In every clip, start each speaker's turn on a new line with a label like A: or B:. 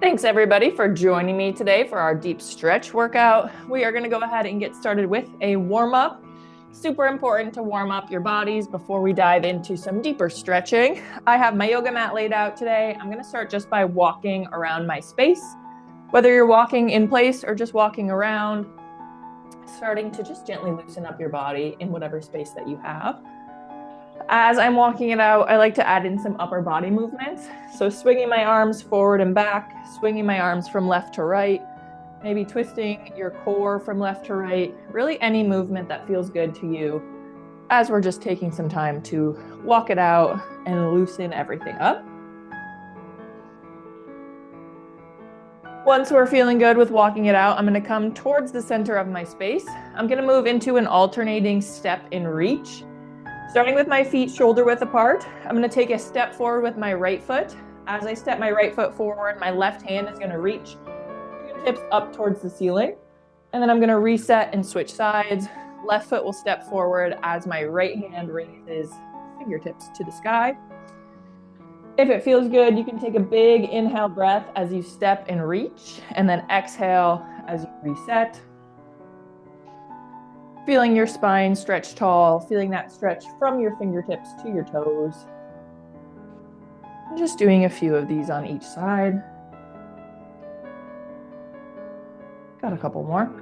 A: Thanks everybody for joining me today for our deep stretch workout. We are going to go ahead and get started with a warm-up. Super important to warm up your bodies before we dive into some deeper stretching. I have my yoga mat laid out today. I'm going to start just by walking around my space. Whether you're walking in place or just walking around, starting to just gently loosen up your body in whatever space that you have. As I'm walking it out, I like to add in some upper body movements. So swinging my arms forward and back, swinging my arms from left to right, maybe twisting your core from left to right, really any movement that feels good to you as we're just taking some time to walk it out and loosen everything up. Once we're feeling good with walking it out, I'm going to come towards the center of my space. I'm going to move into an alternating step and reach. Starting with my feet shoulder width apart, I'm going to take a step forward with my right foot. As I step my right foot forward, my left hand is going to reach fingertips up towards the ceiling. And then I'm going to reset and switch sides. Left foot will step forward as my right hand raises fingertips to the sky. If it feels good, you can take a big inhale breath as you step and reach, and then exhale as you reset. Feeling your spine stretch tall, feeling that stretch from your fingertips to your toes. And just doing a few of these on each side. Got a couple more.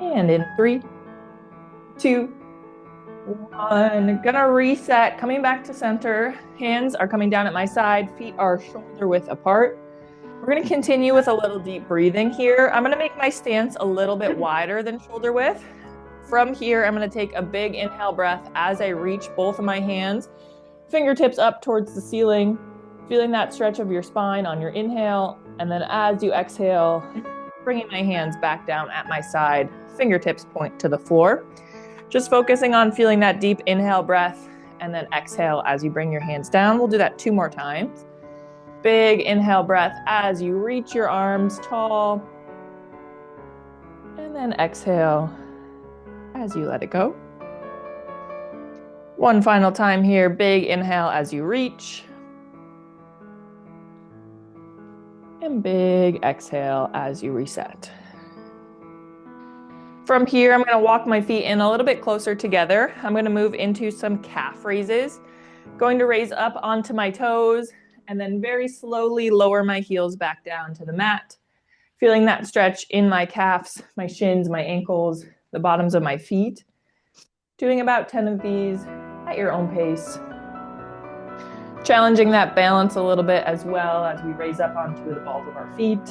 A: And in 3, 2, 1. Gonna reset, coming back to center. Hands are coming down at my side, feet are shoulder width apart. We're going to continue with a little deep breathing here. I'm going to make my stance a little bit wider than shoulder width. From here, I'm going to take a big inhale breath as I reach both of my hands, fingertips up towards the ceiling, feeling that stretch of your spine on your inhale. And then as you exhale, bringing my hands back down at my side, fingertips point to the floor. Just focusing on feeling that deep inhale breath and then exhale as you bring your hands down. We'll do that 2 more times. Big inhale breath as you reach your arms tall. And then exhale as you let it go. One final time here. Big inhale as you reach. And big exhale as you reset. From here, I'm going to walk my feet in a little bit closer together. I'm going to move into some calf raises. Going to raise up onto my toes. And then very slowly lower my heels back down to the mat. Feeling that stretch in my calves, my shins, my ankles, the bottoms of my feet. Doing about 10 of these at your own pace. Challenging that balance a little bit as well as we raise up onto the balls of our feet.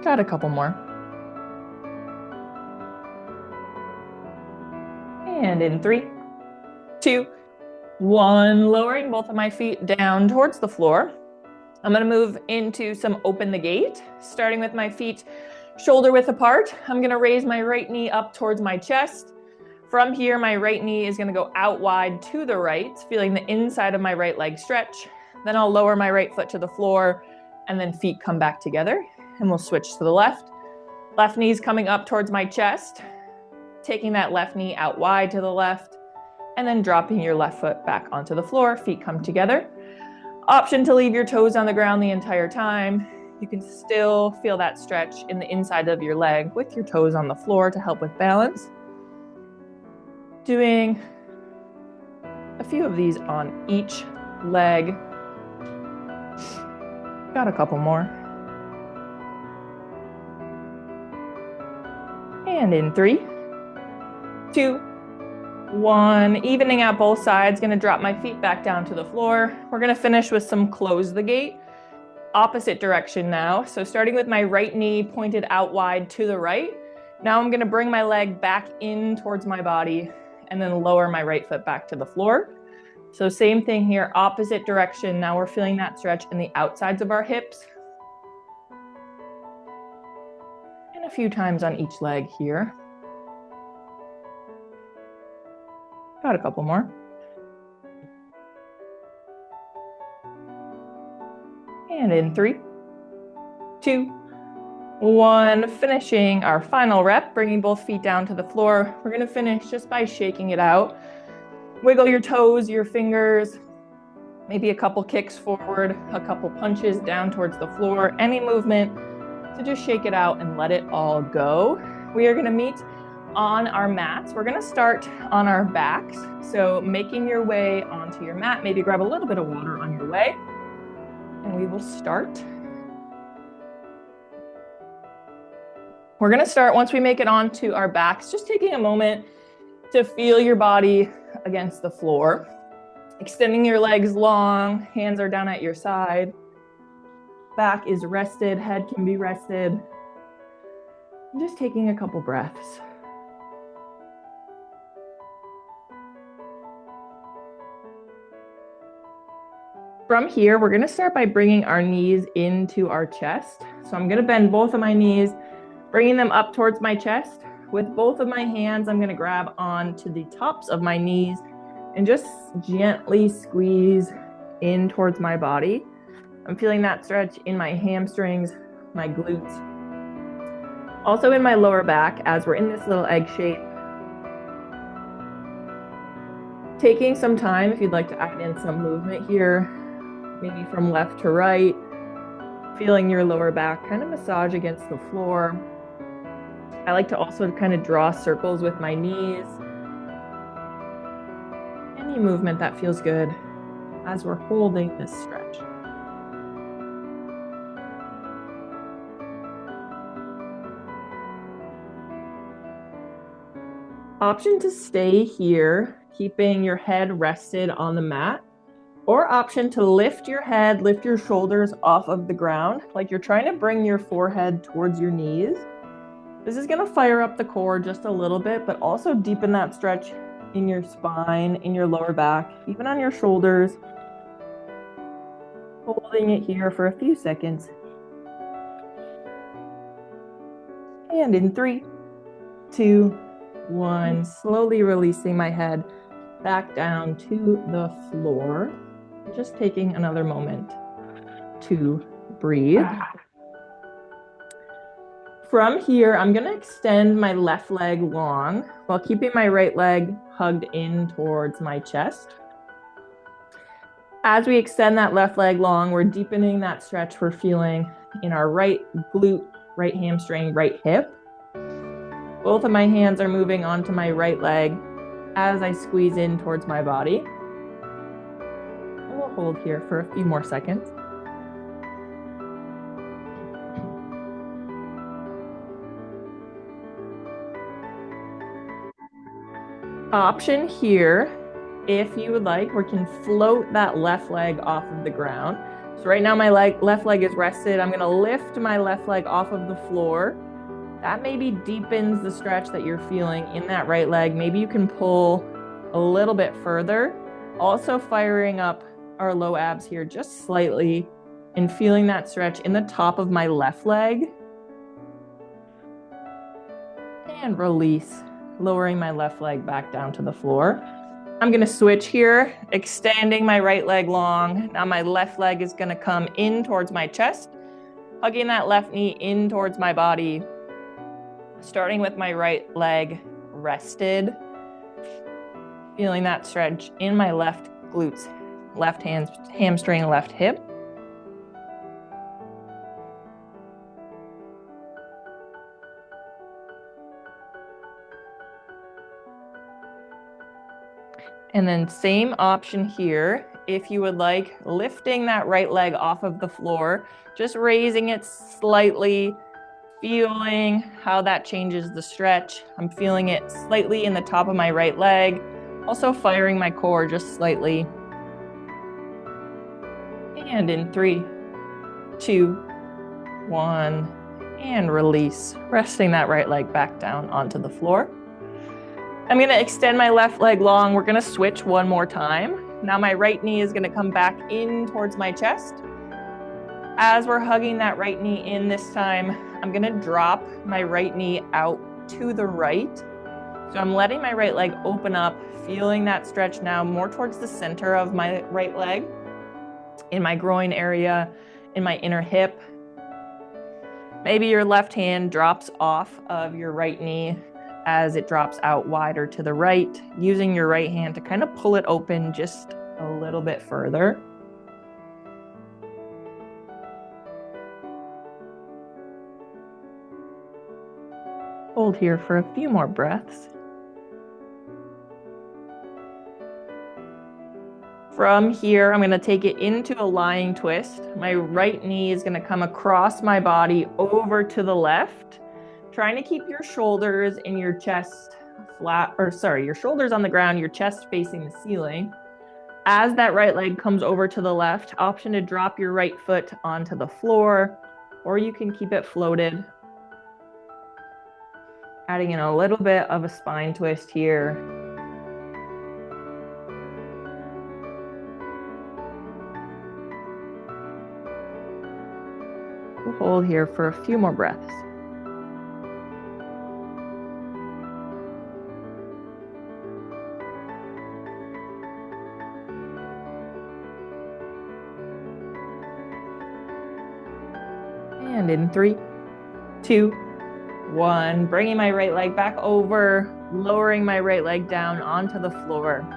A: Got a couple more. And in 3, 2, 1, lowering both of my feet down towards the floor. I'm going to move into some open the gate, starting with my feet shoulder width apart. I'm going to raise my right knee up towards my chest. From here, my right knee is going to go out wide to the right, feeling the inside of my right leg stretch. Then I'll lower my right foot to the floor, and then feet come back together, and we'll switch to the left. Left knee's coming up towards my chest, taking that left knee out wide to the left, and then dropping your left foot back onto the floor, feet come together. Option to leave your toes on the ground the entire time. You can still feel that stretch in the inside of your leg with your toes on the floor to help with balance. Doing a few of these on each leg. Got a couple more. And in 3, 2, 1, evening out both sides. Going to drop my feet back down to the floor. We're going to finish with some close the gate. Opposite direction now. So starting with my right knee pointed out wide to the right. Now I'm going to bring my leg back in towards my body and then lower my right foot back to the floor. So same thing here, opposite direction. Now we're feeling that stretch in the outsides of our hips. And a few times on each leg here. Got a couple more. And in 3, 2, 1, finishing our final rep, bringing both feet down to the floor. We're gonna finish just by shaking it out. Wiggle your toes, your fingers, maybe a couple kicks forward, a couple punches down towards the floor, any movement to just shake it out and let it all go. We are gonna meet on our mats. We're gonna start on our backs. So making your way onto your mat, maybe grab a little bit of water on your way, and we will start. We're gonna start once we make it onto our backs, just taking a moment to feel your body against the floor. Extending your legs long, hands are down at your side. Back is rested, head can be rested. And just taking a couple breaths. From here, we're gonna start by bringing our knees into our chest. So I'm gonna bend both of my knees, bringing them up towards my chest. With both of my hands, I'm gonna grab onto the tops of my knees and just gently squeeze in towards my body. I'm feeling that stretch in my hamstrings, my glutes. Also in my lower back as we're in this little egg shape. Taking some time if you'd like to add in some movement here, maybe from left to right, feeling your lower back kind of massage against the floor. I like to also kind of draw circles with my knees. Any movement that feels good as we're holding this stretch. Option to stay here, keeping your head rested on the mat, or option to lift your head, lift your shoulders off of the ground, like you're trying to bring your forehead towards your knees. This is gonna fire up the core just a little bit, but also deepen that stretch in your spine, in your lower back, even on your shoulders. Holding it here for a few seconds. And in 3, 2, 1, slowly releasing my head back down to the floor. Just taking another moment to breathe. From here, I'm gonna extend my left leg long while keeping my right leg hugged in towards my chest. As we extend that left leg long, we're deepening that stretch we're feeling in our right glute, right hamstring, right hip. Both of my hands are moving onto my right leg as I squeeze in towards my body. And we'll hold here for a few more seconds. Option here, if you would like, we can float that left leg off of the ground. So right now my left leg is rested. I'm gonna lift my left leg off of the floor. That maybe deepens the stretch that you're feeling in that right leg. Maybe you can pull a little bit further. Also firing up our low abs here just slightly and feeling that stretch in the top of my left leg. And release, lowering my left leg back down to the floor. I'm gonna switch here, extending my right leg long. Now my left leg is gonna come in towards my chest, hugging that left knee in towards my body. Starting with my right leg rested, feeling that stretch in my left glutes, left hamstring, left hip. And then same option here, if you would like, lifting that right leg off of the floor, just raising it slightly, feeling how that changes the stretch. I'm feeling it slightly in the top of my right leg, also firing my core just slightly. And in 3, 2, 1, and release, resting that right leg back down onto the floor. I'm gonna extend my left leg long. We're gonna switch one more time. Now my right knee is gonna come back in towards my chest. As we're hugging that right knee in this time, I'm gonna drop my right knee out to the right. So I'm letting my right leg open up, feeling that stretch now more towards the center of my right leg, in my groin area, in my inner hip. Maybe your left hand drops off of your right knee as it drops out wider to the right, using your right hand to kind of pull it open just a little bit further. Hold here for a few more breaths. From here, I'm going to take it into a lying twist. My right knee is going to come across my body over to the left, trying to keep your shoulders and your chest flat, your shoulders on the ground, your chest facing the ceiling. As that right leg comes over to the left, option to drop your right foot onto the floor, or you can keep it floated. Adding in a little bit of a spine twist here. We'll hold here for a few more breaths. And in 3, 2, 1, bringing my right leg back over, lowering my right leg down onto the floor,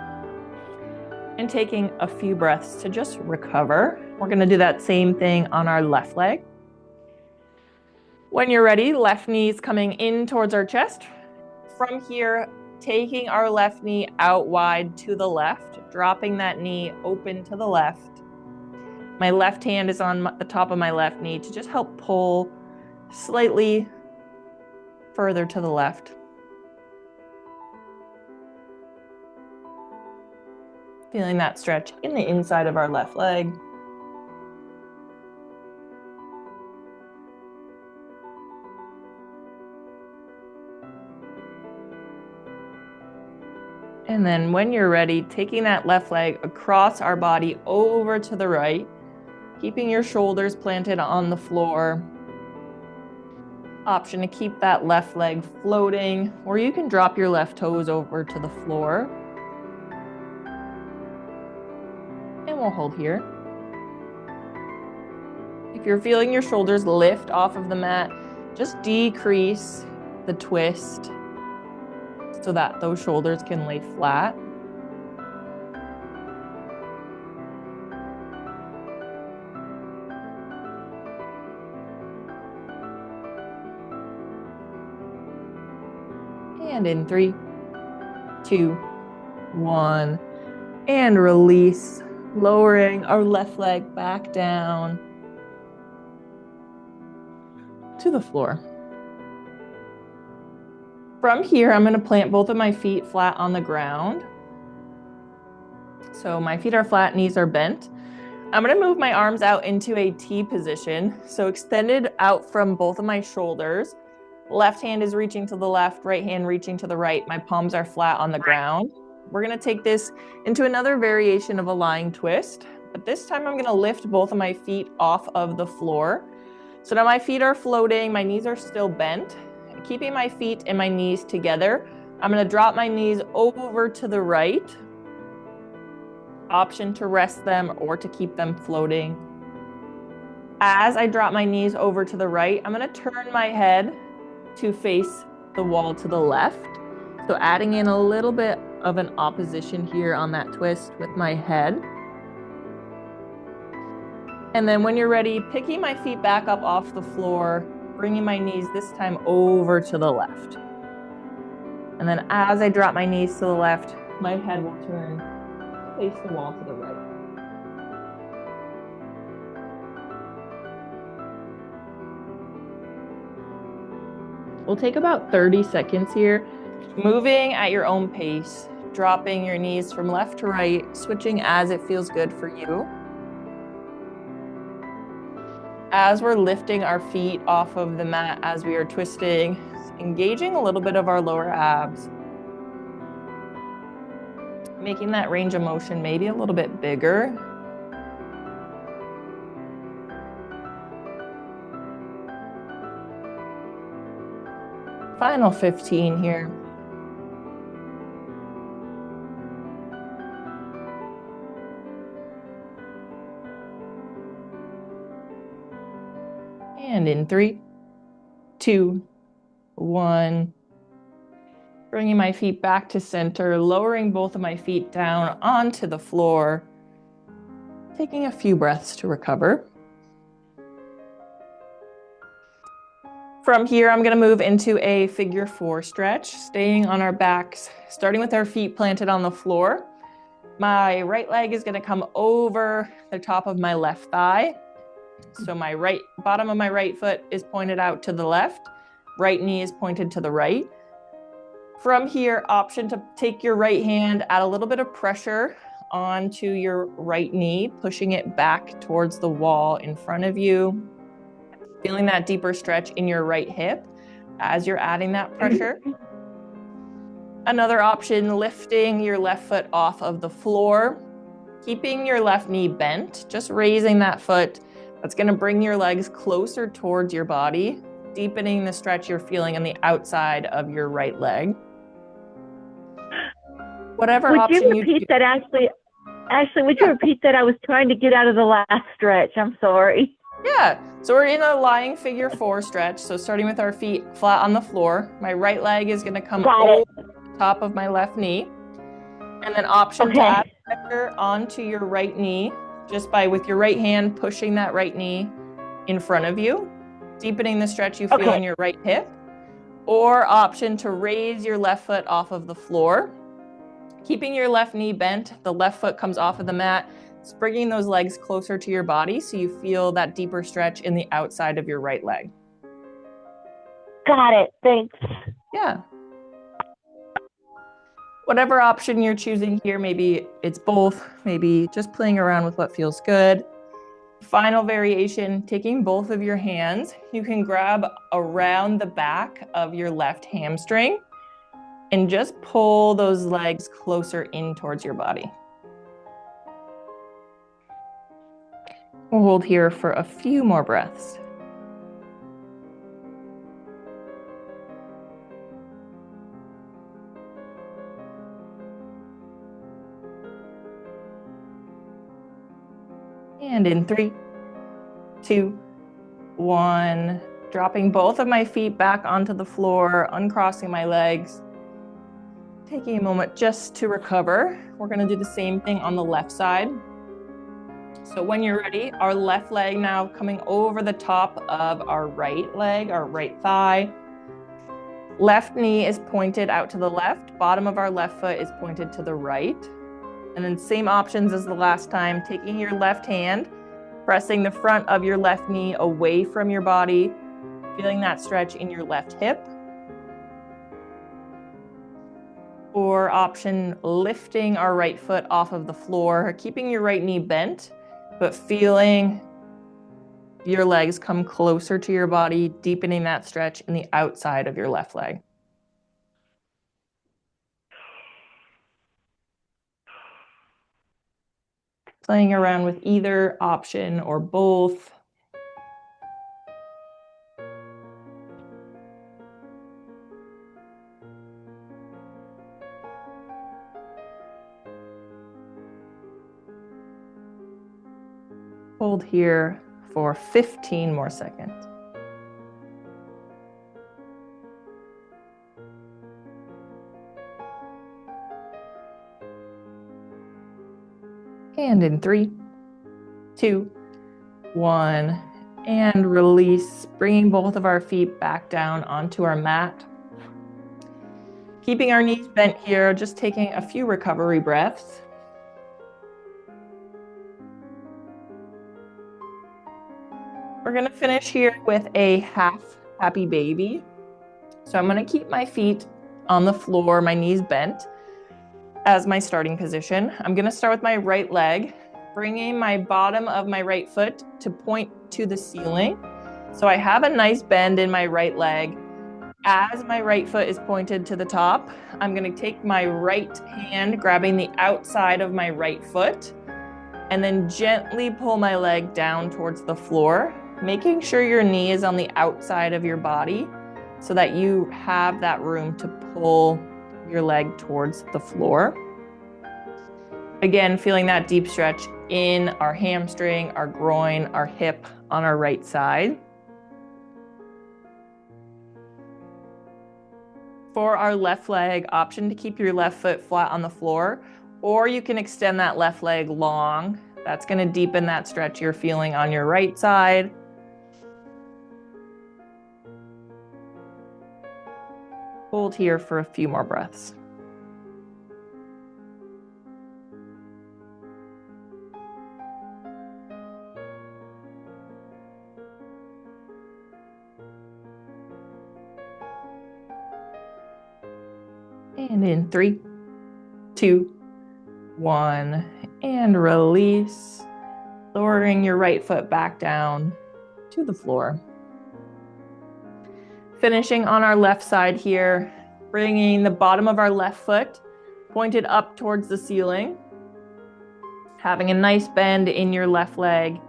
A: and taking a few breaths to just recover. We're going to do that same thing on our left leg. When you're ready, left knee's coming in towards our chest. From here, taking our left knee out wide to the left, dropping that knee open to the left. My left hand is on the top of my left knee to just help pull slightly further to the left. Feeling that stretch in the inside of our left leg. And then when you're ready, taking that left leg across our body over to the right, keeping your shoulders planted on the floor. Option to keep that left leg floating, or you can drop your left toes over to the floor. And we'll hold here. If you're feeling your shoulders lift off of the mat, just decrease the twist so that those shoulders can lay flat. And in 3, 2, 1, and release, lowering our left leg back down to the floor. From here, I'm going to plant both of my feet flat on the ground. So my feet are flat, knees are bent. I'm going to move my arms out into a T position. So extended out from both of my shoulders. Left hand is reaching to the left, right hand reaching to the right. My palms are flat on the ground. We're going to take this into another variation of a lying twist, but this time I'm going to lift both of my feet off of the floor. So now my feet are floating, my knees are still bent. Keeping my feet and my knees together, I'm going to drop my knees over to the right. Option to rest them or to keep them floating. As I drop my knees over to the right, I'm going to turn my head to face the wall to the left. So adding in a little bit of an opposition here on that twist with my head. And then when you're ready, picking my feet back up off the floor, bringing my knees this time over to the left. And then as I drop my knees to the left, my head will turn to face the wall to the right. We'll take about 30 seconds here, moving at your own pace, dropping your knees from left to right, switching as it feels good for you. As we're lifting our feet off of the mat as we are twisting, engaging a little bit of our lower abs. Making that range of motion maybe a little bit bigger. Final 15 here. And in 3, 2, 1. Bringing my feet back to center, lowering both of my feet down onto the floor. Taking a few breaths to recover. From here, I'm gonna move into a figure 4 stretch, staying on our backs, starting with our feet planted on the floor. My right leg is gonna come over the top of my left thigh. So my bottom of my right foot is pointed out to the left, right knee is pointed to the right. From here, option to take your right hand, add a little bit of pressure onto your right knee, pushing it back towards the wall in front of you. Feeling that deeper stretch in your right hip as you're adding that pressure. Another option, lifting your left foot off of the floor, keeping your left knee bent, just raising that foot. That's gonna bring your legs closer towards your body, deepening the stretch you're feeling on the outside of your right leg. Whatever option
B: would you repeat that, Ashley? Ashley, would you repeat that? I was trying to get out of the last stretch. I'm sorry.
A: Yeah, so we're in a lying figure 4 stretch. So starting with our feet flat on the floor, my right leg is gonna come over the top of my left knee. And then option to add pressure onto your right knee, just by with your right hand pushing that right knee in front of you, deepening the stretch you feel in your right hip. Or option to raise your left foot off of the floor, keeping your left knee bent, the left foot comes off of the mat, bringing those legs closer to your body so you feel that deeper stretch in the outside of your right leg.
B: Got it, thanks.
A: Yeah. Whatever option you're choosing here, maybe it's both, maybe just playing around with what feels good. Final variation, taking both of your hands, you can grab around the back of your left hamstring and just pull those legs closer in towards your body. We'll hold here for a few more breaths. And in 3, 2, 1, dropping both of my feet back onto the floor, uncrossing my legs. Taking a moment just to recover. We're gonna do the same thing on the left side. So when you're ready, our left leg now coming over the top of our right leg, our right thigh. Left knee is pointed out to the left, bottom of our left foot is pointed to the right. And then same options as the last time, taking your left hand, pressing the front of your left knee away from your body, feeling that stretch in your left hip. Or option, lifting our right foot off of the floor, keeping your right knee bent, but feeling your legs come closer to your body, deepening that stretch in the outside of your left leg. Playing around with either option or both. Hold here for 15 more seconds. And in 3, 2, 1, and release, bringing both of our feet back down onto our mat. Keeping our knees bent here, just taking a few recovery breaths. We're gonna finish here with a half happy baby. So I'm gonna keep my feet on the floor, my knees bent as my starting position. I'm gonna start with my right leg, bringing my bottom of my right foot to point to the ceiling. So I have a nice bend in my right leg. As my right foot is pointed to the top, I'm gonna take my right hand, grabbing the outside of my right foot, and then gently pull my leg down towards the floor, making sure your knee is on the outside of your body so that you have that room to pull your leg towards the floor. Again, feeling that deep stretch in our hamstring, our groin, our hip on our right side. for our left leg, option to keep your left foot flat on the floor, or you can extend that left leg long. That's going to deepen that stretch you're feeling on your right side. Hold here for a few more breaths. And in 3, 2, 1, and release, lowering your right foot back down to the floor. Finishing on our left side here, bringing the bottom of our left foot pointed up towards the ceiling, having a nice bend in your left leg,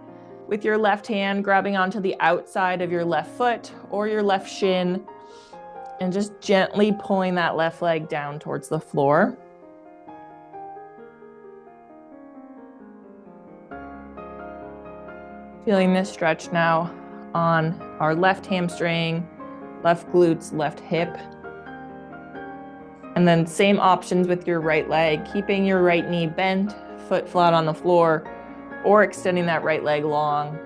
A: with your left hand grabbing onto the outside of your left foot or your left shin, and just gently pulling that left leg down towards the floor. Feeling this stretch now on our left hamstring, left glutes, left hip. And then same options with your right leg, keeping your right knee bent, foot flat on the floor, or extending that right leg long.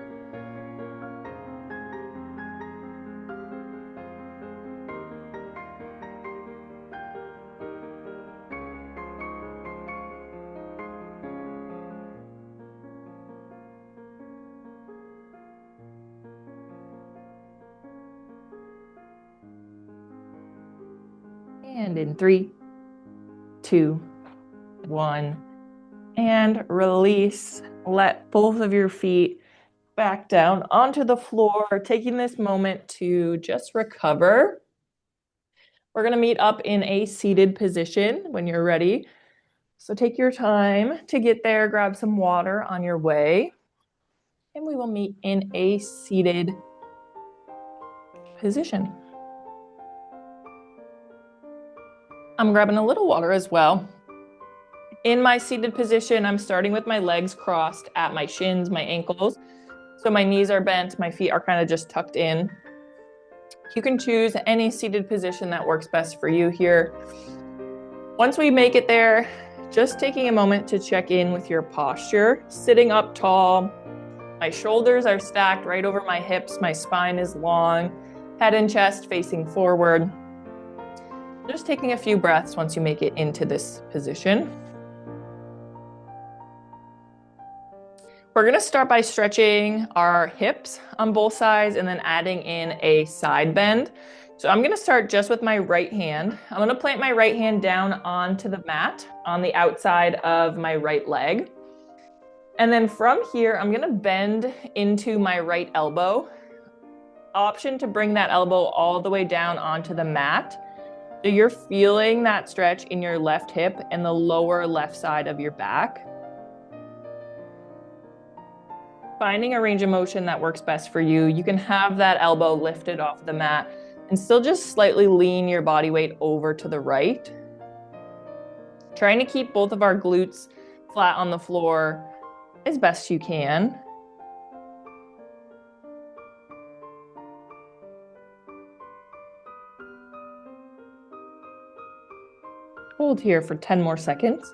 A: And in 3, 2, 1, and release. Let both of your feet back down onto the floor, taking this moment to just recover. We're going to meet up in a seated position when you're ready. So take your time to get there, grab some water on your way, and we will meet in a seated position. I'm grabbing a little water as well. In my seated position, I'm starting with my legs crossed at my shins, my ankles. So my knees are bent, my feet are kind of just tucked in. You can choose any seated position that works best for you here. Once we make it there, just taking a moment to check in with your posture. Sitting up tall, my shoulders are stacked right over my hips, my spine is long, head and chest facing forward. Just taking a few breaths once you make it into this position. We're going to start by stretching our hips on both sides and then adding in a side bend. So I'm going to start just with my right hand. I'm going to plant my right hand down onto the mat on the outside of my right leg. And then from here, I'm going to bend into my right elbow. Option to bring that elbow all the way down onto the mat. So you're feeling that stretch in your left hip and the lower left side of your back. Finding a range of motion that works best for you. You can have that elbow lifted off the mat and still just slightly lean your body weight over to the right. Trying to keep both of our glutes flat on the floor as best you can. Hold here for 10 more seconds.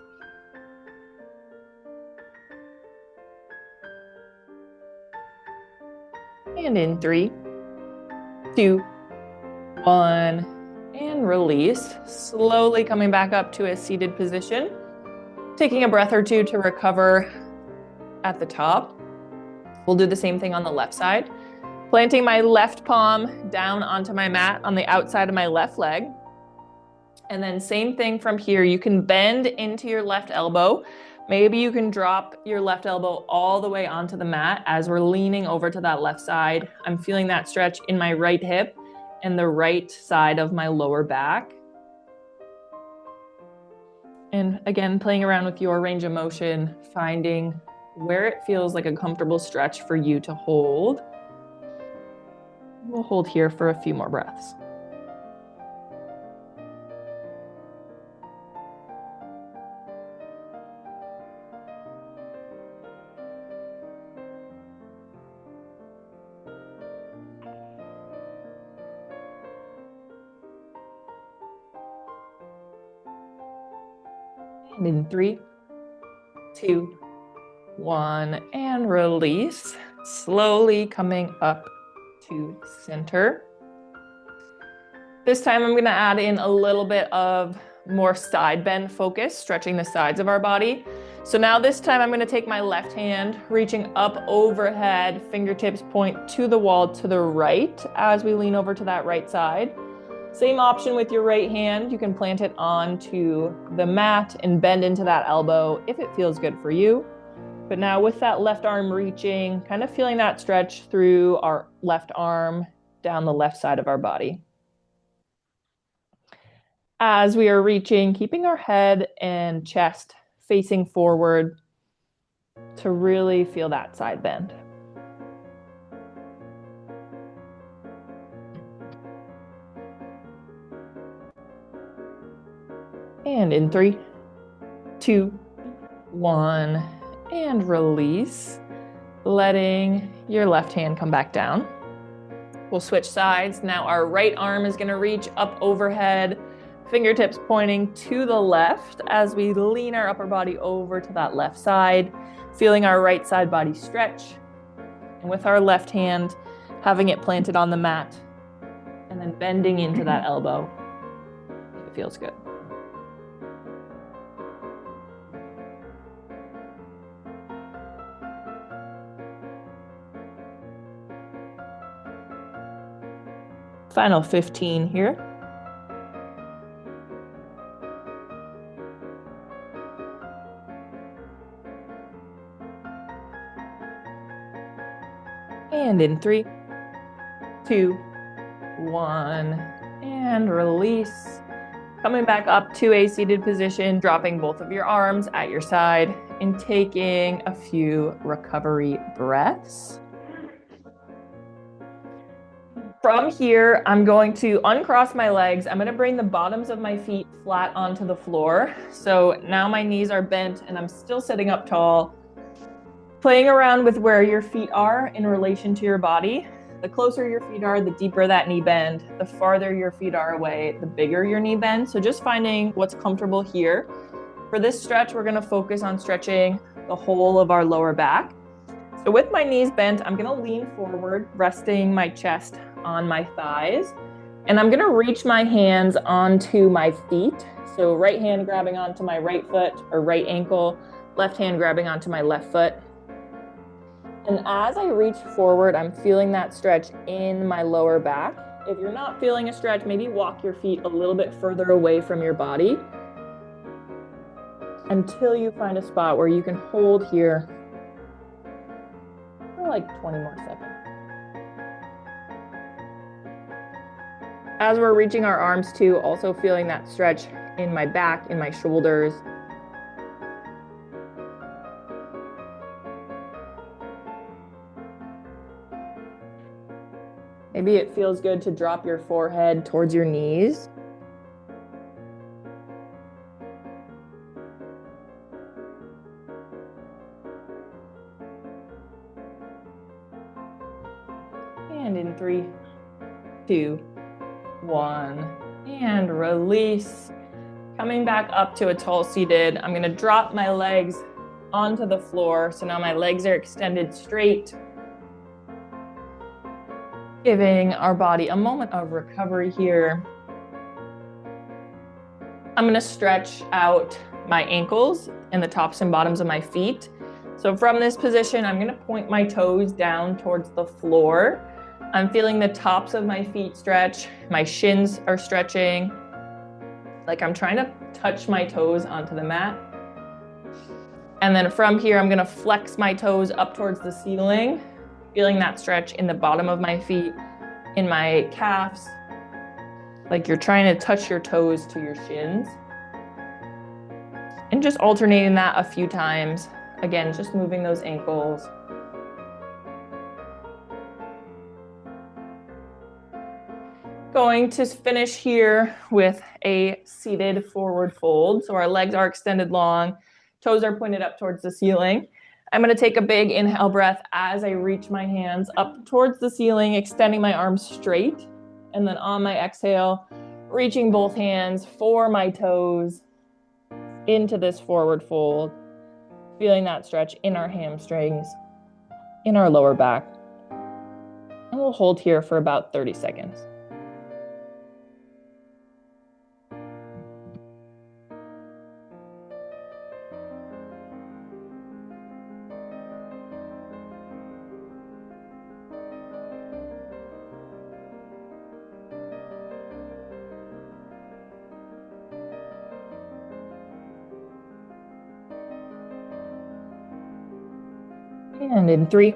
A: And in 3, 2, 1, and release. Slowly coming back up to a seated position. Taking a breath or two to recover at the top. We'll do the same thing on the left side. Planting my left palm down onto my mat on the outside of my left leg. And then same thing from here. You can bend into your left elbow. Maybe you can drop your left elbow all the way onto the mat as we're leaning over to that left side. I'm feeling that stretch in my right hip and the right side of my lower back. And again, playing around with your range of motion, finding where it feels like a comfortable stretch for you to hold. We'll hold here for a few more breaths. And in 3, 2, 1, and release. Slowly coming up to center. This time I'm gonna add in a little bit of more side bend focus, stretching the sides of our body. So now this time I'm gonna take my left hand, reaching up overhead, fingertips point to the wall to the right as we lean over to that right side. Same option with your right hand. You can plant it onto the mat and bend into that elbow if it feels good for you. But now with that left arm reaching, kind of feeling that stretch through our left arm down the left side of our body. As we are reaching, keeping our head and chest facing forward to really feel that side bend. And in 3, 2, 1, and release, letting your left hand come back down. We'll switch sides. Now our right arm is gonna reach up overhead, fingertips pointing to the left as we lean our upper body over to that left side, feeling our right side body stretch. And with our left hand, having it planted on the mat, and then bending into that elbow if it feels good. Final 15 here. And in 3, 2, 1, and release. Coming back up to a seated position, dropping both of your arms at your side and taking a few recovery breaths. From here, I'm going to uncross my legs. I'm going to bring the bottoms of my feet flat onto the floor. So now my knees are bent and I'm still sitting up tall. Playing around with where your feet are in relation to your body. The closer your feet are, the deeper that knee bend. The farther your feet are away, the bigger your knee bend. So just finding what's comfortable here. For this stretch, we're going to focus on stretching the whole of our lower back. So with my knees bent, I'm going to lean forward, resting my chest on my thighs. And I'm going to reach my hands onto my feet. So right hand grabbing onto my right foot or right ankle, left hand grabbing onto my left foot. And as I reach forward, I'm feeling that stretch in my lower back. If you're not feeling a stretch, maybe walk your feet a little bit further away from your body until you find a spot where you can hold here for like 20 more seconds. As we're reaching our arms too, also feeling that stretch in my back, in my shoulders. Maybe it feels good to drop your forehead towards your knees. And in 3, 2, 1, and release. Coming back up to a tall seated, I'm going to drop my legs onto the floor. So now my legs are extended straight, giving our body a moment of recovery here. I'm going to stretch out my ankles and the tops and bottoms of my feet. So from this position, I'm going to point my toes down towards the floor. I'm feeling the tops of my feet stretch. My shins are stretching. Like I'm trying to touch my toes onto the mat. And then from here, I'm going to flex my toes up towards the ceiling, feeling that stretch in the bottom of my feet, in my calves, like you're trying to touch your toes to your shins. And just alternating that a few times. Again, just moving those ankles. Going to finish here with a seated forward fold. So our legs are extended long, toes are pointed up towards the ceiling. I'm going to take a big inhale breath as I reach my hands up towards the ceiling, extending my arms straight. And then on my exhale, reaching both hands for my toes, into this forward fold, feeling that stretch in our hamstrings, in our lower back. And we'll hold here for about 30 seconds. And in 3,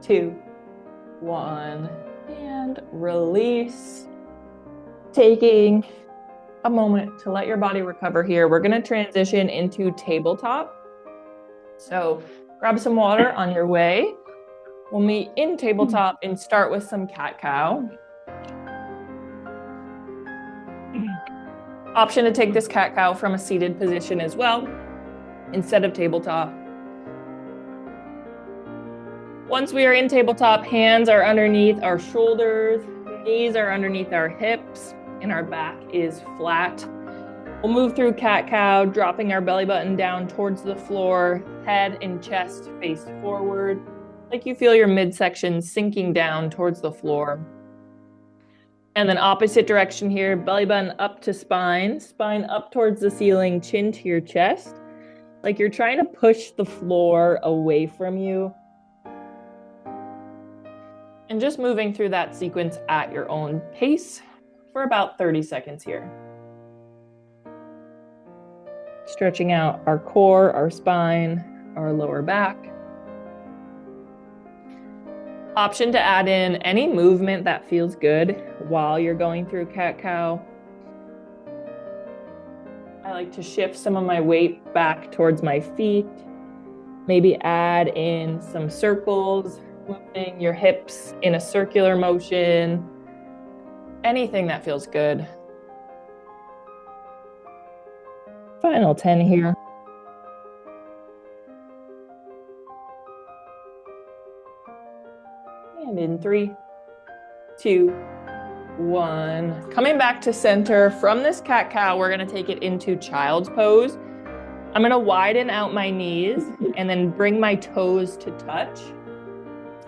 A: 2, 1, and release. Taking a moment to let your body recover here. We're going to transition into tabletop. So grab some water on your way. We'll meet in tabletop and start with some cat-cow. Option to take this cat-cow from a seated position as well, instead of tabletop. Once we are in tabletop, hands are underneath our shoulders, knees are underneath our hips, and our back is flat. We'll move through cat-cow, dropping our belly button down towards the floor, head and chest face forward, like you feel your midsection sinking down towards the floor. And then opposite direction here, belly button up to spine, spine up towards the ceiling, chin to your chest, like you're trying to push the floor away from you. And just moving through that sequence at your own pace for about 30 seconds here. Stretching out our core, our spine, our lower back. Option to add in any movement that feels good while you're going through cat-cow. I like to shift some of my weight back towards my feet. Maybe add in some circles, moving your hips in a circular motion. Anything that feels good. Final 10 here. And in 3, 2, 1. Coming back to center from this cat-cow, we're going to take it into child's pose. I'm going to widen out my knees and then bring my toes to touch.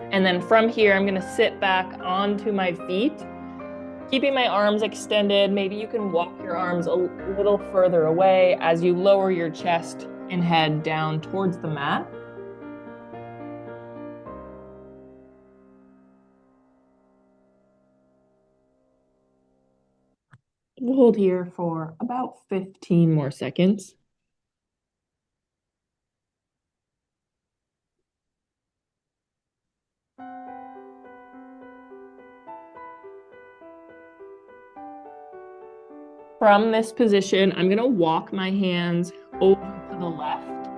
A: And then from here, I'm going to sit back onto my feet, keeping my arms extended. Maybe you can walk your arms a little further away as you lower your chest and head down towards the mat. We'll hold here for about 15 more seconds. From this position, I'm going to walk my hands over to the left,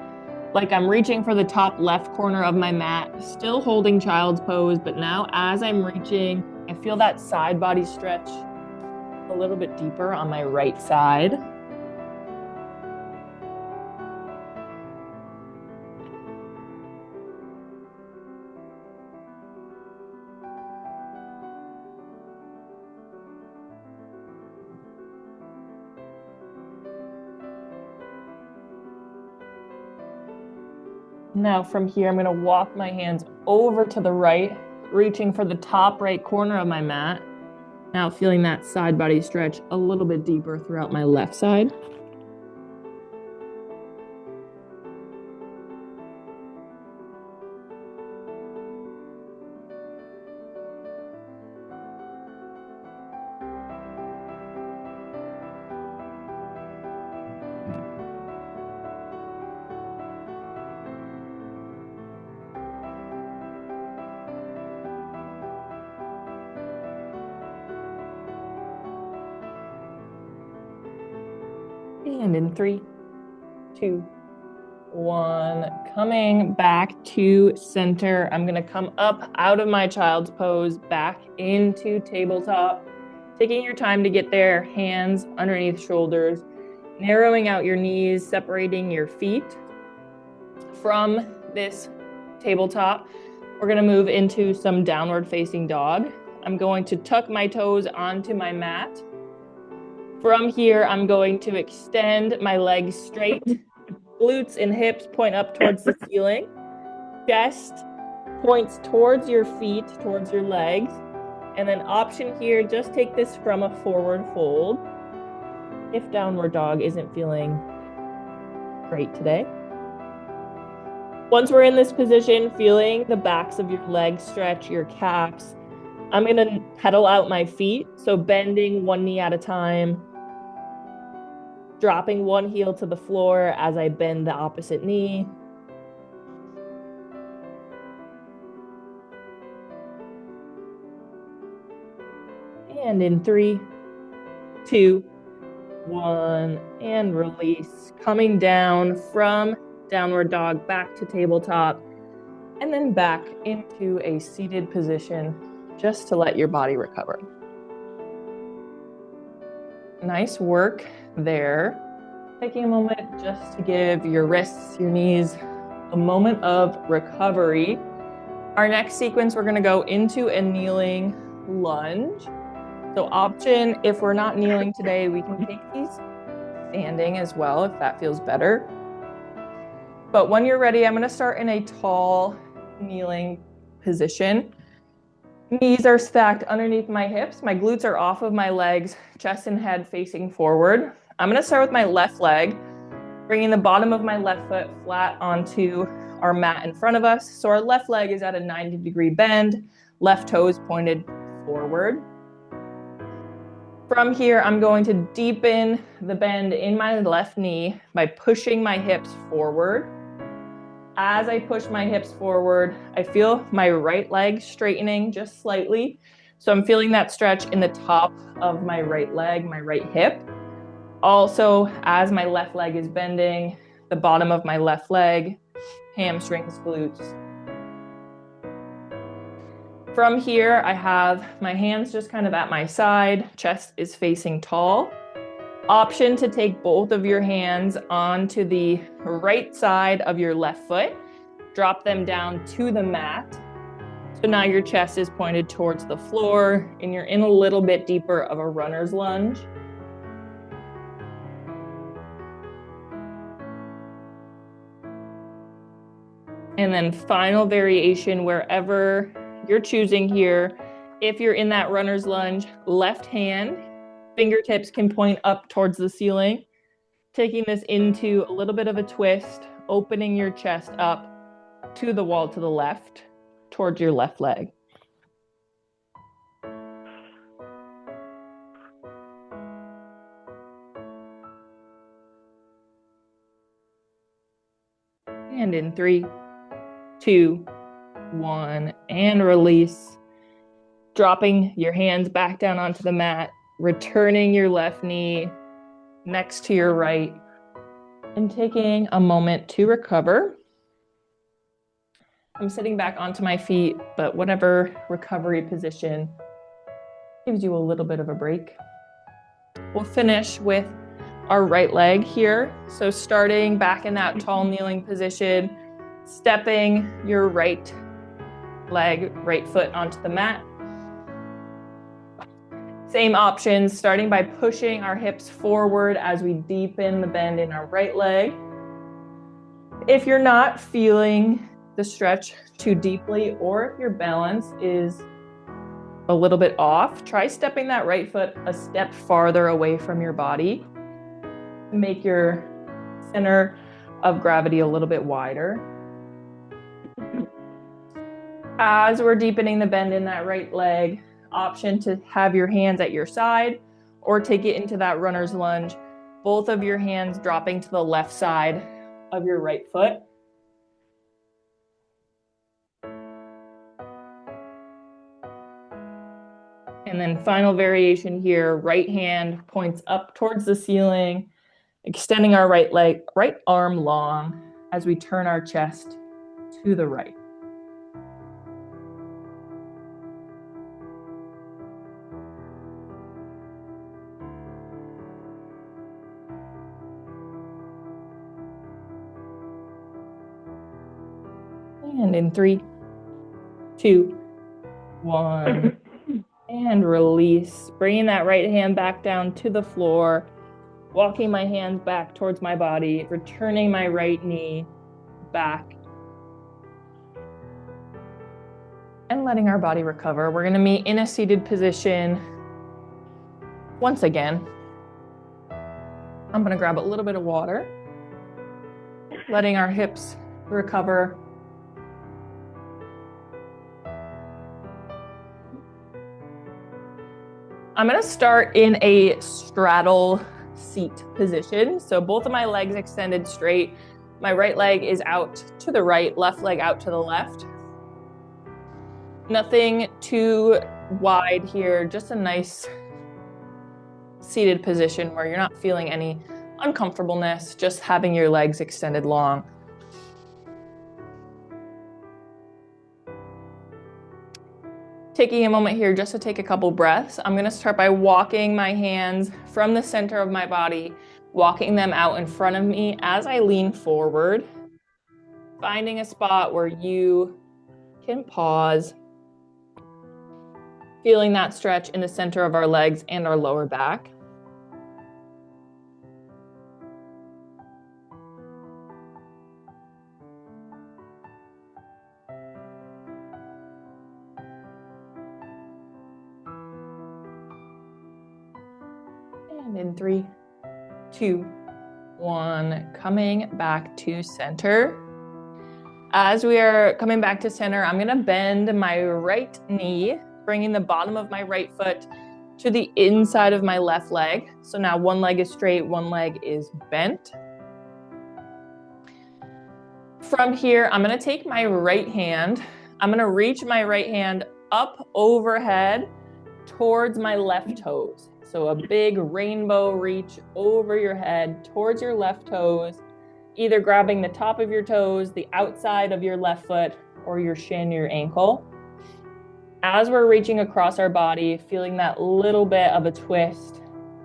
A: like I'm reaching for the top left corner of my mat, still holding child's pose, but now as I'm reaching, I feel that side body stretch a little bit deeper on my right side. Now from here, I'm going to walk my hands over to the right, reaching for the top right corner of my mat. Now feeling that side body stretch a little bit deeper throughout my left side. And in 3, 2, 1, coming back to center. I'm going to come up out of my child's pose, back into tabletop. Taking your time to get there, hands underneath shoulders, narrowing out your knees, separating your feet. From this tabletop, we're going to move into some downward facing dog. I'm going to tuck my toes onto my mat. From here, I'm going to extend my legs straight. Glutes and hips point up towards the ceiling. Chest points towards your feet, towards your legs. And then option here, just take this from a forward fold if downward dog isn't feeling great today. Once we're in this position, feeling the backs of your legs stretch, your calves, I'm going to pedal out my feet. So bending one knee at a time, dropping one heel to the floor as I bend the opposite knee. And in 3, 2, 1, and release. Coming down from downward dog back to tabletop, and then back into a seated position just to let your body recover. Nice work there. Taking a moment just to give your wrists, your knees a moment of recovery. Our next sequence, we're going to go into a kneeling lunge. So option, if we're not kneeling today, we can take these standing as well if that feels better. But when you're ready, I'm going to start in a tall kneeling position. Knees are stacked underneath my hips. My glutes are off of my legs, chest and head facing forward. I'm going to start with my left leg, bringing the bottom of my left foot flat onto our mat in front of us. So our left leg is at a 90-degree bend, left toe is pointed forward. From here, I'm going to deepen the bend in my left knee by pushing my hips forward. As I push my hips forward, I feel my right leg straightening just slightly. So I'm feeling that stretch in the top of my right leg, my right hip. Also, as my left leg is bending, the bottom of my left leg, hamstrings, glutes. From here, I have my hands just kind of at my side, chest is facing tall. Option to take both of your hands onto the right side of your left foot, drop them down to the mat. So now your chest is pointed towards the floor and you're in a little bit deeper of a runner's lunge. And then final variation, wherever you're choosing here. If you're in that runner's lunge, left hand, fingertips can point up towards the ceiling, taking this into a little bit of a twist, opening your chest up to the wall to the left, towards your left leg. And in 3, 2, 1, and release. Dropping your hands back down onto the mat, returning your left knee next to your right, and taking a moment to recover. I'm sitting back onto my feet, but whatever recovery position gives you a little bit of a break. We'll finish with our right leg here. So starting back in that tall kneeling position, stepping your right leg, right foot onto the mat. Same options, starting by pushing our hips forward as we deepen the bend in our right leg. If you're not feeling the stretch too deeply, or if your balance is a little bit off, try stepping that right foot a step farther away from your body. Make your center of gravity a little bit wider. As we're deepening the bend in that right leg, option to have your hands at your side or take it into that runner's lunge. Both of your hands dropping to the left side of your right foot. And then final variation here, right hand points up towards the ceiling, extending our right leg, right arm long as we turn our chest to the right. And in 3, 2, 1, and release. Bringing that right hand back down to the floor, walking my hands back towards my body, returning my right knee back, and letting our body recover. We're gonna meet in a seated position once again. I'm gonna grab a little bit of water, letting our hips recover. I'm gonna start in a straddle seat position. So both of my legs extended straight. My right leg is out to the right, left leg out to the left. Nothing too wide here, just a nice seated position where you're not feeling any uncomfortableness, just having your legs extended long. Taking a moment here just to take a couple breaths. I'm gonna start by walking my hands from the center of my body, walking them out in front of me as I lean forward, finding a spot where you can pause, feeling that stretch in the center of our legs and our lower back. And in 3, 2, 1, coming back to center. As we are coming back to center, I'm gonna bend my right knee, bringing the bottom of my right foot to the inside of my left leg. So now one leg is straight, one leg is bent. From here, I'm gonna take my right hand, I'm gonna reach my right hand up overhead towards my left toes. So a big rainbow reach over your head towards your left toes, either grabbing the top of your toes, the outside of your left foot, or your shin, your ankle. As we're reaching across our body, feeling that little bit of a twist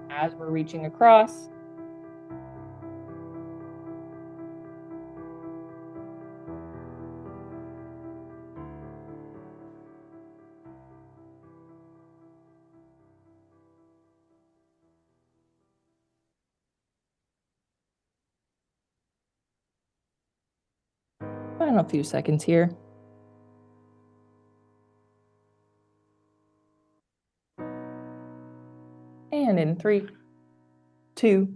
A: as we're reaching across. Final few seconds here. And in 3, 2,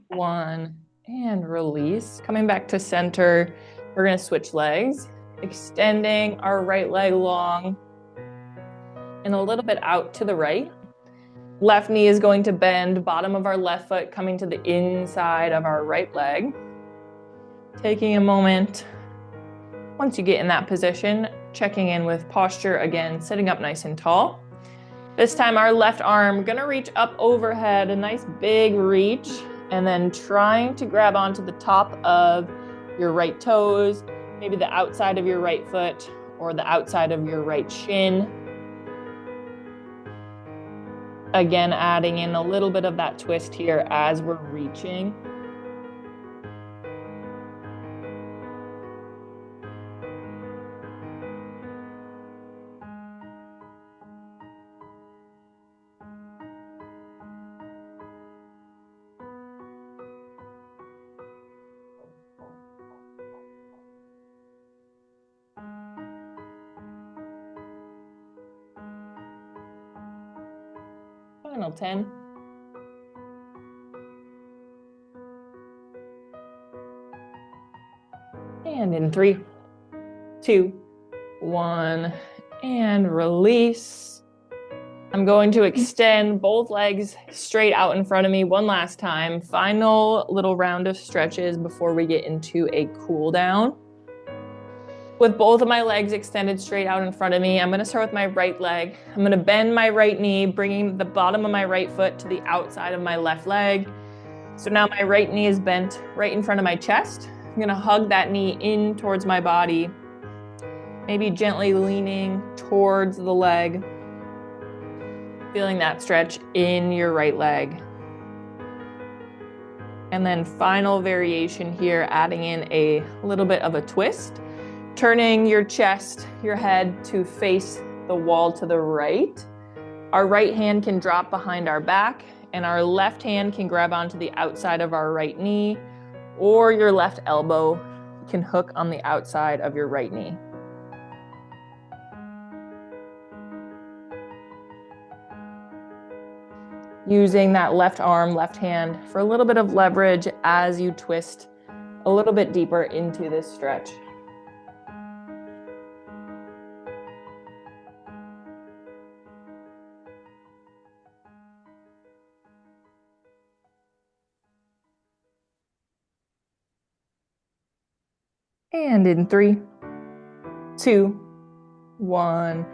A: 1, and release. Coming back to center, we're gonna switch legs, extending our right leg long and a little bit out to the right. Left knee is going to bend, bottom of our left foot coming to the inside of our right leg. Taking a moment, once you get in that position, checking in with posture again, sitting up nice and tall. This time our left arm gonna reach up overhead, a nice big reach, and then trying to grab onto the top of your right toes, maybe the outside of your right foot or the outside of your right shin. Again, adding in a little bit of that twist here as we're reaching. Final 10. And in 3, 2, 1, and release. I'm going to extend both legs straight out in front of me one last time. Final little round of stretches before we get into a cool down. With both of my legs extended straight out in front of me, I'm gonna start with my right leg. I'm gonna bend my right knee, bringing the bottom of my right foot to the outside of my left leg. So now my right knee is bent right in front of my chest. I'm gonna hug that knee in towards my body, maybe gently leaning towards the leg, feeling that stretch in your right leg. And then final variation here, adding in a little bit of a twist. Turning your chest, your head to face the wall to the right. Our right hand can drop behind our back, and our left hand can grab onto the outside of our right knee, or your left elbow can hook on the outside of your right knee. Using that left arm, left hand for a little bit of leverage as you twist a little bit deeper into this stretch. And in 3, 2, 1,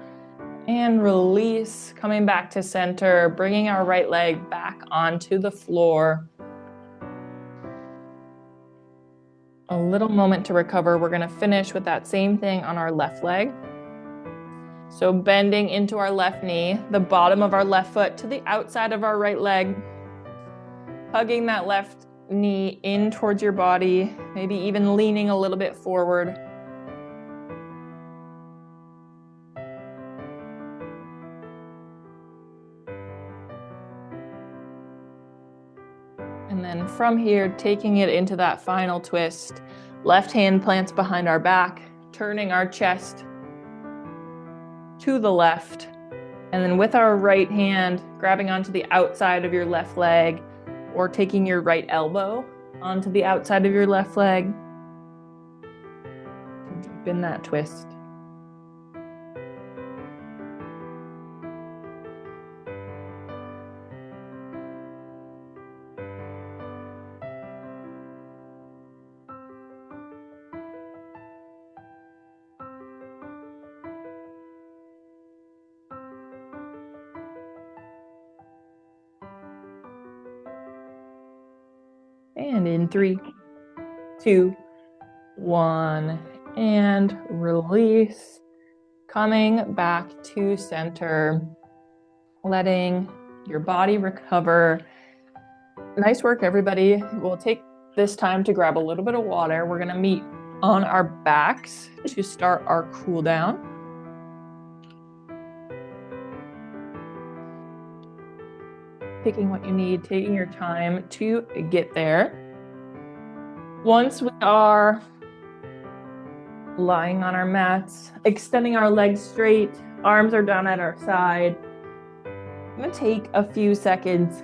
A: and release, coming back to center, bringing our right leg back onto the floor. A little moment to recover. We're gonna finish with that same thing on our left leg. So bending into our left knee, the bottom of our left foot to the outside of our right leg, hugging that left knee in towards your body, maybe even leaning a little bit forward. And then from here, taking it into that final twist, left hand plants behind our back, turning our chest to the left. And then with our right hand, grabbing onto the outside of your left leg, or taking your right elbow onto the outside of your left leg. Deepen that twist. And in 3, 2, 1, and release. Coming back to center, letting your body recover. Nice work, everybody. We'll take this time to grab a little bit of water. We're gonna meet on our backs to start our cool down. Picking what you need, taking your time to get there. Once we are lying on our mats, extending our legs straight, arms are down at our side, I'm gonna take a few seconds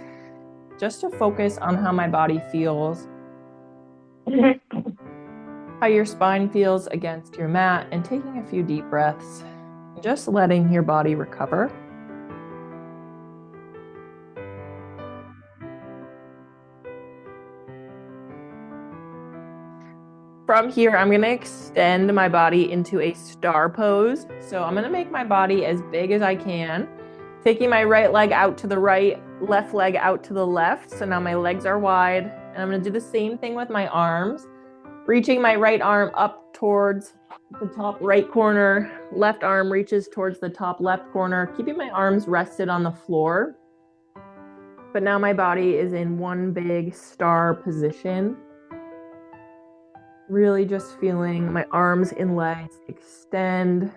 A: just to focus on how my body feels, how your spine feels against your mat, and taking a few deep breaths, just letting your body recover. From here, I'm gonna extend my body into a star pose. So I'm gonna make my body as big as I can, taking my right leg out to the right, left leg out to the left. So now my legs are wide, and I'm gonna do the same thing with my arms, reaching my right arm up towards the top right corner, left arm reaches towards the top left corner, keeping my arms rested on the floor. But now my body is in one big star position. Really just feeling my arms and legs extend.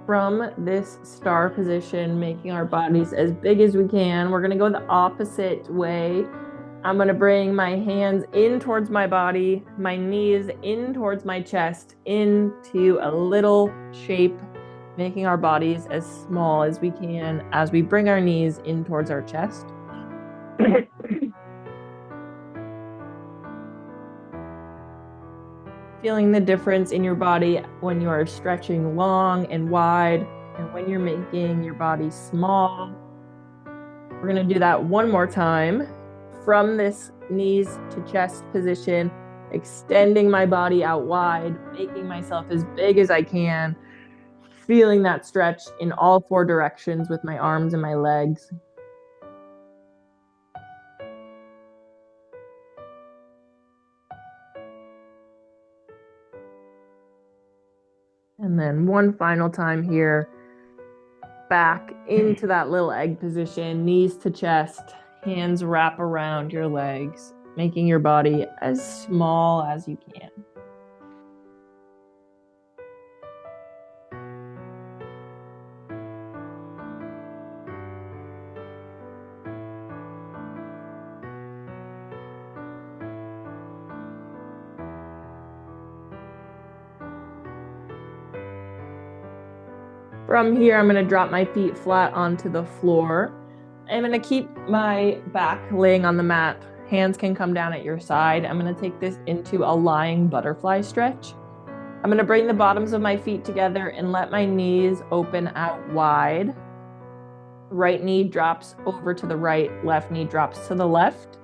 A: From this star position, making our bodies as big as we can, we're gonna go the opposite way. I'm gonna bring my hands in towards my body, my knees in towards my chest, into a little shape, making our bodies as small as we can as we bring our knees in towards our chest. Feeling the difference in your body when you are stretching long and wide, and when you're making your body small. We're gonna do that one more time. From this knees to chest position, extending my body out wide, making myself as big as I can, feeling that stretch in all 4 directions with my arms and my legs. And then one final time here, back into that little egg position, knees to chest, hands wrap around your legs, making your body as small as you can. From here, I'm going to drop my feet flat onto the floor. I'm going to keep my back laying on the mat. Hands can come down at your side. I'm going to take this into a lying butterfly stretch. I'm going to bring the bottoms of my feet together and let my knees open out wide. Right knee drops over to the right, left knee drops to the left.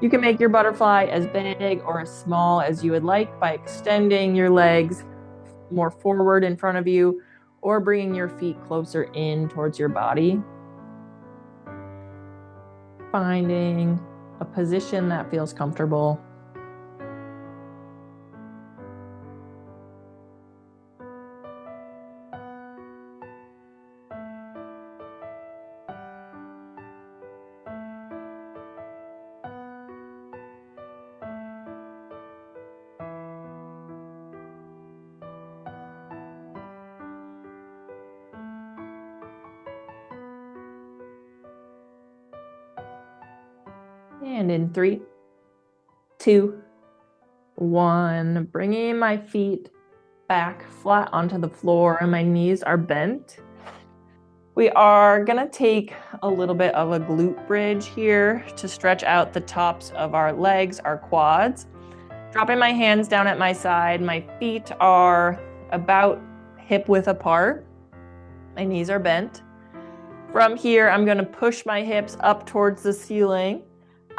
A: You can make your butterfly as big or as small as you would like by extending your legs more forward in front of you or bringing your feet closer in towards your body. Finding a position that feels comfortable. And in 3, 2, 1, bringing my feet back flat onto the floor and my knees are bent. We are going to take a little bit of a glute bridge here to stretch out the tops of our legs, our quads. Dropping my hands down at my side, my feet are about hip width apart. My knees are bent. From here, I'm going to push my hips up towards the ceiling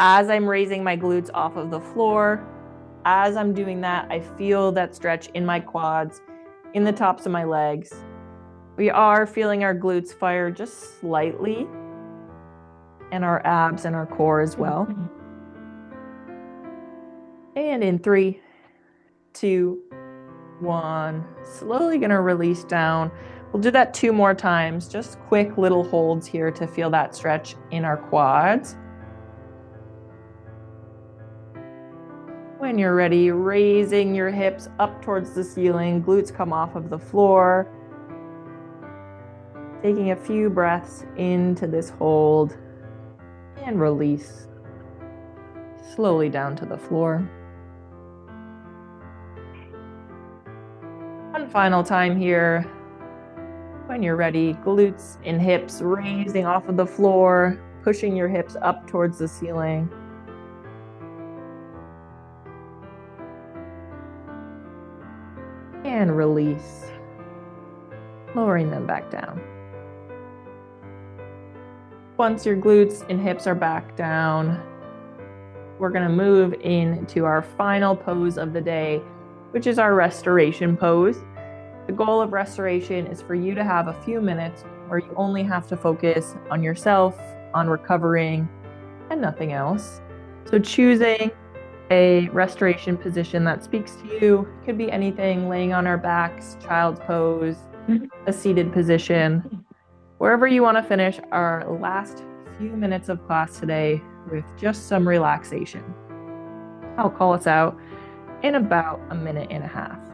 A: as I'm raising my glutes off of the floor. As I'm doing that, I feel that stretch in my quads, in the tops of my legs. We are feeling our glutes fire just slightly, and our abs and our core as well. And in 3, 2, 1, slowly going to release down. We'll do that 2 more times, just quick little holds here to feel that stretch in our quads. When you're ready, raising your hips up towards the ceiling, glutes come off of the floor. Taking a few breaths into this hold and release slowly down to the floor. One final time here. When you're ready, glutes and hips raising off of the floor, pushing your hips up towards the ceiling. And release, lowering them back down. Once your glutes and hips are back down, we're going to move into our final pose of the day, which is our restoration pose. The goal of restoration is for you to have a few minutes where you only have to focus on yourself, on recovering, and nothing else. So choosing a restoration position that speaks to you. It could be anything, laying on our backs, child's pose, a seated position, wherever you want to finish our last few minutes of class today with just some relaxation. I'll call us out in about 1.5 minutes.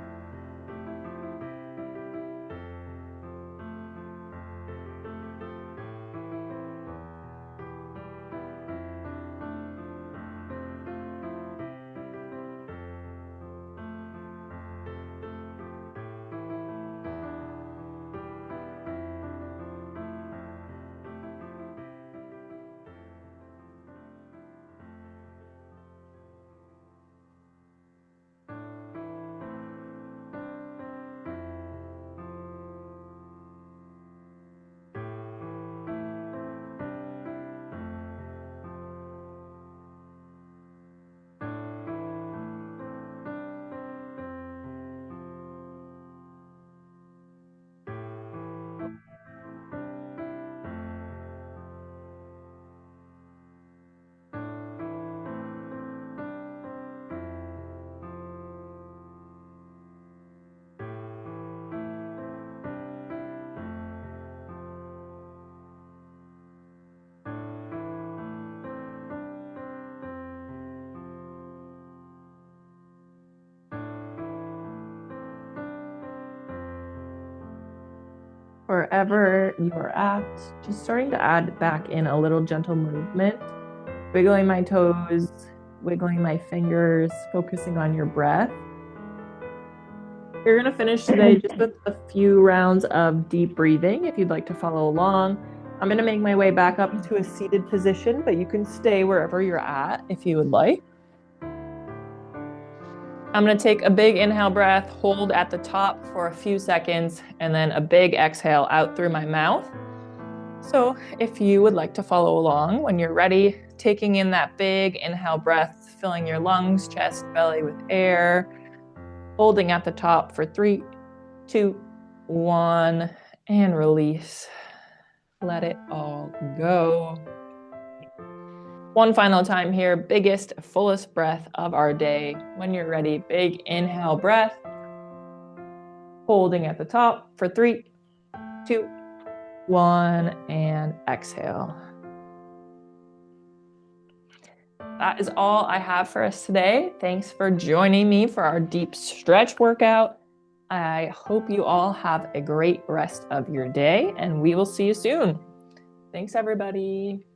A: wherever you are at, just starting to add back in a little gentle movement, wiggling my toes, wiggling my fingers, focusing on your breath. You're going to finish today just with a few rounds of deep breathing. If you'd like to follow along, I'm going to make my way back up to a seated position, but you can stay wherever you're at if you would like. I'm going to take a big inhale breath, hold at the top for a few seconds, and then a big exhale out through my mouth. So if you would like to follow along, when you're ready, taking in that big inhale breath, filling your lungs, chest, belly with air, holding at the top for 3, 2, 1, and release. Let it all go. One final time here, biggest, fullest breath of our day. When you're ready, big inhale breath. Holding at the top for 3, 2, 1, and exhale. That is all I have for us today. Thanks for joining me for our deep stretch workout. I hope you all have a great rest of your day, and we will see you soon. Thanks, everybody.